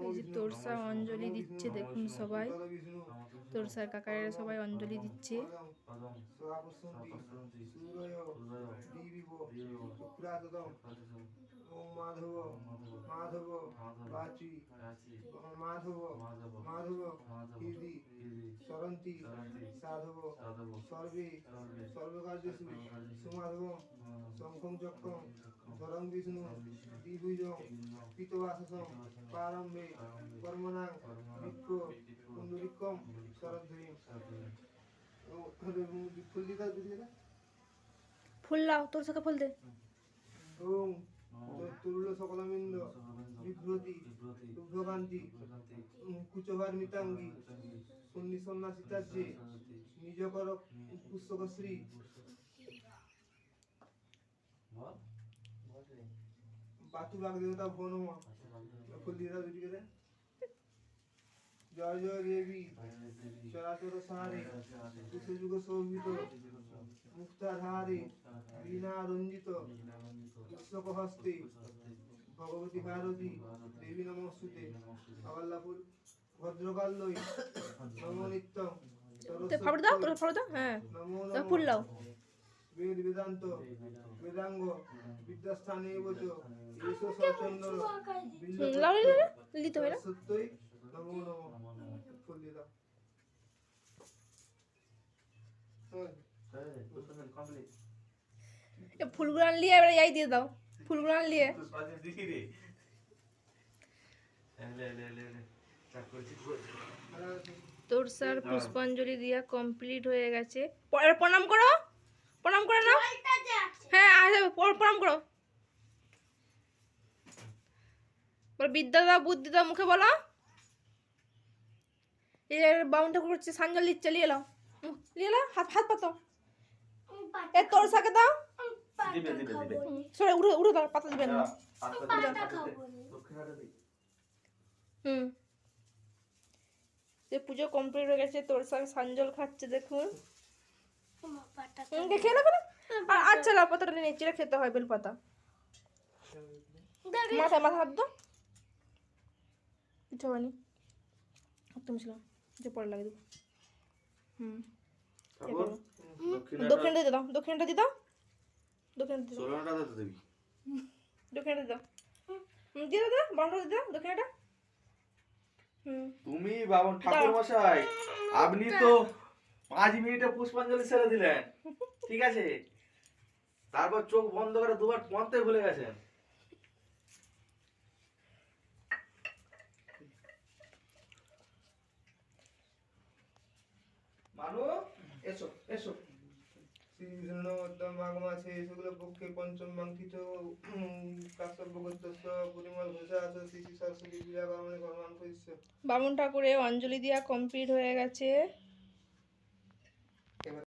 এই যে তোরসা অঞ্জলি দিচ্ছে, দেখুন সবাই তোরসার কাকারা সবাই অঞ্জলি দিচ্ছে। ওম মাধব মাধব বাচি মাধব মাধব হৃদি সরন্তি সাধব সর্বে সর্বকার্যেষু সুমাধব শঙ্খং চক্রং ধরং বিষ্ণু দ্বিভুজং পিতবাসসং প্রারম্ভে কর্মণাং বিক্ষ পুণ্ডরিকম শরদ্ধরিং। ফুল দিদা দিদিরা ফুল লাও, তোরসাকে ফুল দে। ওম তরুল সকলমিন্দ বিভ্রতি শুভ্রকান্তি কুচভার মিতাঙ্গি সন্নি সন্ন্যাসিতার্যে নিজকর পুস্তকশ্রী বাতু বাগদেবতা ভো নমঃ। ফুল দিয়ে দাও দিদিকে দে। জয় জয় দেবী চরাচর সারে কুশযুগ শোভিত মুক্তাধারে বীণা রঞ্জিত পুস্তক হস্তে ভগবতী ভারতী দেবী নমস্তুতে। আবাল্লাপুর ভদ্রকাল্যই নমো নিত্যং ফাড় দাও, তোর ফাড় দাও। হ্যাঁ, নমো তো ফুল লাও। বেদ বেদান্ত বেদাঙ্গ বিদ্যাস্থানে বচ এসো সচন্দর লাও লিতে হয় না। সত্যই নমো নমো। ফুল দিয়ে দাও। এ ফুলগুলো আনলিয়ে এবার এই দিয়ে দাও, ফুলগুলো আনলিয়ে। তোরসার পুষ্পাঞ্জলি দিয়া কমপ্লিট হয়ে গেছে। প্রণাম করো, প্রণাম করে নাও। হ্যাঁ প্রণাম করো। বিদ্যা দাও বুদ্ধি দাও, মুখে বলো। এর বাউন ঠাকুর হচ্ছে সাঞ্জল দিচ্ছে, লিয়ে লাও, লিয়ে লাও। হাত হাত পাতো। এ তোরসাকে দাও। সরে উড়ে উড়ে দাও, পাতা দিবেন না। যে পুজো কমপ্লিট হয়ে গেছে, তোরসা সাঞ্জল খাচ্ছে দেখুন। খেয়ে নেবে না। আচ্ছা লাও, পাতাটা নেচিড়ে খেতে হয়, বেলপাতা। মাথায় মাথা হাত দাও। পিঠা বানি তুমি ছিল যে পরে লাগিয়ে দেবো। দক্ষিণটা দিয়ে দাও, দক্ষিণটা দিয়ে দাও, দক্ষিণটা দিয়ে দাও, দক্ষিণটা দিয়ে দাও, দিয়ে দাও, বাউন্ডারি দিয়ে দাও দক্ষিণটা। তুমি বাবন ঠাকুর মশাই, আপনি তো 5 মিনিটে পুষ্পাঞ্জলি সেরে দিলেন, ঠিক আছে? তারপর চোখ বন্ধ করে দুবার পড়তে ভুলে গেছেন। মানু এসো এসো। শ্রী বিষ্ণু উত্তম মাঘ মাসে সেগুলো পক্ষে পঞ্চম মাঙ্কিত কাশ্যপ গোত্রস্য পরিমল ঘোষা আছে শ্রী শ্রী সরস্বতী পূজা কর্মণে কর্মান করিষ্য। বামুন ঠাকুরে অঞ্জলি দেওয়া কমপ্লিট হয়ে গেছে।